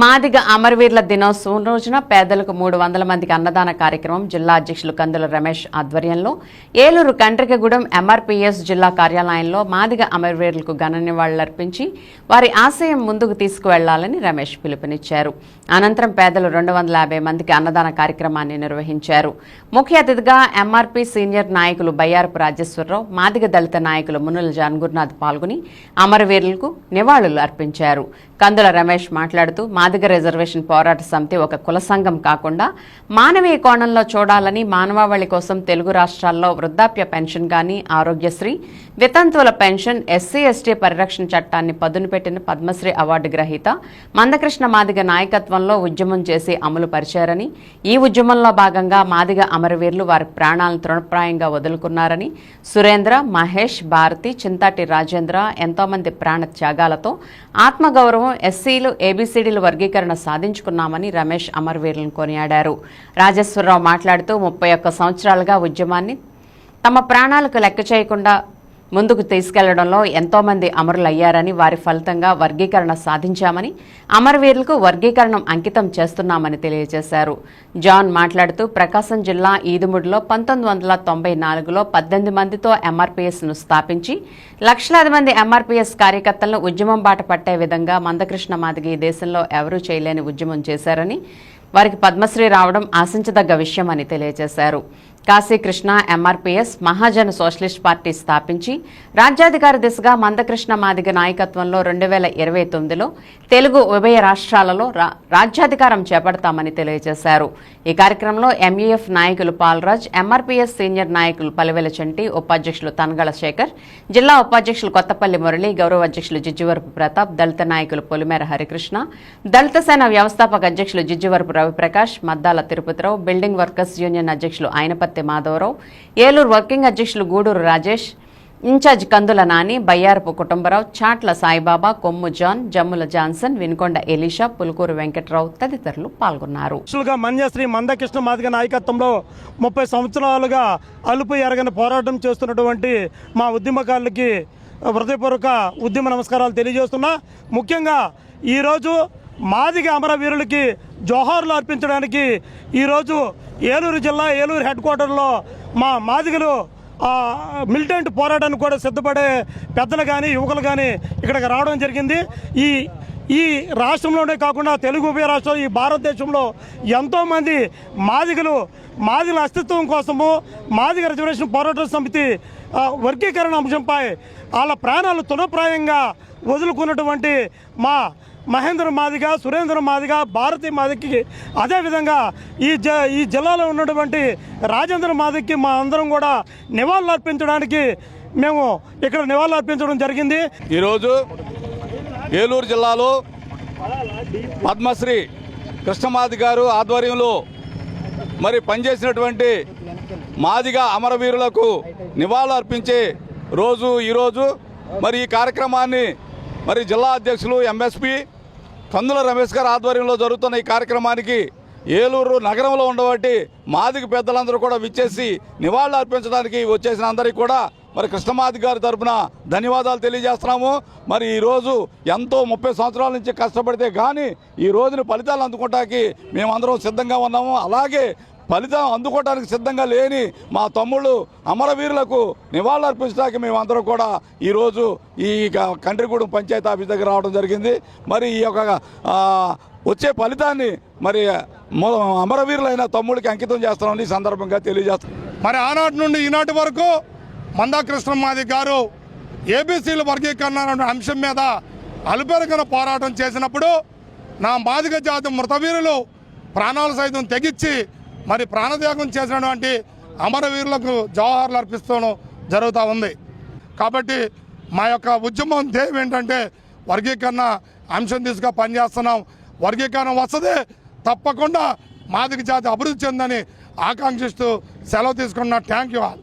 మాదిగ అమరవీరుల దినోత్సవం రోజున పేదలకు 300 మందికి అన్నదాన కార్యక్రమం జిల్లా అధ్యక్షులు కందుల రమేష్ ఆధ్వర్యంలో ఏలూరు కండ్రికగూడెం ఎంఆర్పీఎస్ జిల్లా కార్యాలయంలో మాదిగ అమరవీరులకు ఘన నివాళులర్పించి వారి ఆశయం ముందుకు తీసుకువెళ్లాలని రమేష్ పిలుపునిచ్చారు. అనంతరం పేదలు 250 మందికి అన్నదాన కార్యక్రమాన్ని నిర్వహించారు. ముఖ్య అతిథిగా ఎంఆర్పీ సీనియర్ నాయకులు బయ్యారపు రాజేశ్వరరావు, మాదిగ దళిత నాయకులు మునుల జాన్ గురునాథ్ పాల్గొని అమరవీరులకు నివాళులు అర్పించారు. కందుల రమేష్ మాట్లాడుతూ మాదిగ రిజర్వేషన్ పోరాట సమితి ఒక కుల సంఘం కాకుండా మానవీయ కోణంలో చూడాలని, మానవాళి కోసం తెలుగు రాష్ట్రాల్లో వృద్ధాప్య పెన్షన్ గాని, ఆరోగ్యశ్రీ, వితంతువుల పెన్షన్, ఎస్సీ/ఎస్టీ పరిరక్షణ చట్టాన్ని పదును పెట్టిన పద్మశ్రీ అవార్డు గ్రహీత మందకృష్ణ మాదిగ నాయకత్వంలో ఉద్యమం చేసి అమలు పరిచారని, ఈ ఉద్యమంలో భాగంగా మాదిగ అమరవీరులు వారి ప్రాణాలను తృణప్రాయంగా వదులుకున్నారని, సురేంద్ర, మహేష్, భారతి, చింతాటి రాజేంద్ర ఎంతో మంది ప్రాణ త్యాగాలతో ఆత్మగౌరవం, ఎస్సీలు, ఏబీసీడీలు వర్గీకరణ సాధించుకున్నామని రమేష్ అమరవీరులను కొనియాడారు. రాజేశ్వరరావు మాట్లాడుతూ 31 సంవత్సరాలుగా ఉద్యమాన్ని తమ ప్రాణాలకు లెక్క చేయకుండా ముందుకు తీసుకెళ్లడంలో ఎంతో మంది అమరులయ్యారని, వారి ఫలితంగా వర్గీకరణ సాధించామని, అమరవీరులకు వర్గీకరణం అంకితం చేస్తున్నామని తెలియజేశారు. జాన్ మాట్లాడుతూ ప్రకాశం జిల్లా ఈదుముడిలో 1994లో 18 మందితో ఎంఆర్పీఎస్ను స్థాపించి లక్షలాది మంది ఎంఆర్పీఎస్ కార్యకర్తలను ఉద్యమం బాట పట్టే విధంగా మందకృష్ణ మాదిగ ఈ దేశంలో ఎవరూ చేయలేని ఉద్యమం చేశారని, వారికి పద్మశ్రీ రావడం ఆశించదగ్గ విషయమని తెలియజేశారు. కాశీకృష్ణ ఎంఆర్పీఎస్ మహాజన సోషలిస్ట్ పార్టీ స్థాపించి రాజ్యాధికార దిశగా మందకృష్ణ మాదిగ నాయకత్వంలో 2029లో తెలుగు ఉభయ రాష్ట్రాలలో రాజ్యాధికారం చేపడతామని తెలియజేశారు. ఈ కార్యక్రమంలో ఎంఈఎఫ్ నాయకులు పాల్రాజ్, ఎంఆర్పీఎస్ సీనియర్ నాయకులు పలివెల చంటి, ఉపాధ్యక్షులు తనగల శేఖర్, జిల్లా ఉపాధ్యక్షులు కొత్తపల్లి మురళి, గౌరవ అధ్యక్షులు జిజ్జివరపు ప్రతాప్, దళిత నాయకులు పొలిమేర హరికృష్ణ, దళిత సేన వ్యవస్థాపక అధ్యక్షులు Jijjivarapu Raviprakash, Maddala Tirupatirao, building workers union అధ్యక్షులు ఆయనపత్తి మాధవరావు, ఏలూరు వర్కింగ్ అధ్యక్షులు Guduru Rajesh, incharge Kandula Nani, Bayyarapu Kutumbarao, Chatla Saibaba, Kommu John, Jammula Johnson, Vinukonda Elisha, Pulukuru Venkatrao తదితరులు పాల్గొన్నారు. మన్యశ్రీ మందకృష్ణ మాదిగ నాయకత్వంలో 30 సంవత్సరాలుగా అలుపు ఎరగని పోరాటం చేస్తున్నటువంటి మా ఉద్యమకారులకి హృదయపూర్వక ఉద్యమ నమస్కారాలు తెలియజేస్తున్నా. ముఖ్యంగా ఈరోజు మాదిగ అమరవీరులకి జోహార్లు అర్పించడానికి ఈరోజు ఏలూరు జిల్లా ఏలూరు హెడ్ క్వార్టర్లో మా మాదిగలు మిలిటెంట్ పోరాటానికి కూడా సిద్ధపడే పెద్దలు కానీ యువకులు కానీ ఇక్కడికి రావడం జరిగింది. ఈ రాష్ట్రంలోనే కాకుండా తెలుగు ఉభయ రాష్ట్రాలు, ఈ భారతదేశంలో ఎంతోమంది మాదిగల అస్తిత్వం కోసము మాదిగ రిజర్వేషన్ పోరాట సమితి వర్గీకరణ అంశంపై వాళ్ళ ప్రాణాలు తృణప్రాయంగా వదులుకున్నటువంటి మా మహేంద్ర మాదిగ, సురేంద్ర మాదిగ, భారతి మాదిగకి, అదేవిధంగా ఈ జిల్లాలో ఉన్నటువంటి రాజేంద్ర మాదిగకి మా అందరం కూడా నివాళులు అర్పించడానికి మేము ఇక్కడ నివాళులు అర్పించడం జరిగింది. ఈరోజు ఏలూరు జిల్లాలో పద్మశ్రీ కృష్ణమాది గారు ఆధ్వర్యంలో మరి పనిచేసినటువంటి మాదిగ అమరవీరులకు నివాళులు అర్పించే రోజు ఈరోజు. మరి ఈ కార్యక్రమాన్ని మరి జిల్లా అధ్యక్షులు ఎంఎస్పీ కందుల రమేష్ గారి ఆధ్వర్యంలో జరుగుతున్న ఈ కార్యక్రమానికి ఏలూరు నగరంలో ఉండబట్టి మాదిగ పెద్దలందరూ కూడా విచ్చేసి నివాళులు అర్పించడానికి వచ్చేసిన అందరికీ కూడా మరి కృష్ణమాది గారి తరఫున ధన్యవాదాలు తెలియజేస్తున్నాము. మరి ఈరోజు ఎంతో 30 సంవత్సరాల నుంచి కష్టపడితే కానీ ఈ రోజున ఫలితాలు అందుకోవడానికి మేమందరం సిద్ధంగా ఉన్నాము. అలాగే ఫలితం అందుకోవడానికి సిద్ధంగా లేని మా తమ్ముళ్ళు అమరవీరులకు నివాళులు అర్పించడానికి మేమందరం కూడా ఈరోజు ఈ కండ్రిగూడెం పంచాయతీ ఆఫీస్ దగ్గర రావడం జరిగింది. మరి ఈ యొక్క వచ్చే ఫలితాన్ని మరి అమరవీరులైన తమ్ముడికి అంకితం చేస్తామని ఈ సందర్భంగా తెలియజేస్తాం. మరి ఆనాటి నుండి ఈనాటి వరకు మందకృష్ణ మాదిగ గారు ఏబీసీల వర్గీకరణ అనే అంశం మీద అలుపెరగన పోరాటం చేసినప్పుడు నా మాదిగ జాతి మృతవీరులు ప్రాణాలు సైతం తెగించి మరి ప్రాణత్యాగం చేసినటువంటి అమరవీరులకు జోహార్లు అర్పిస్తూనే జరుగుతూ ఉంది. కాబట్టి మా యొక్క ఉద్యమం ధ్యేయం ఏంటంటే వర్గీకరణ అంశం తీసుగా పనిచేస్తున్నాం. వర్గీకరణ వస్తుంది, తప్పకుండా మాదిగ జాతి అభివృద్ధి చెందని ఆకాంక్షిస్తూ సెలవు తీసుకున్న. Thank you all.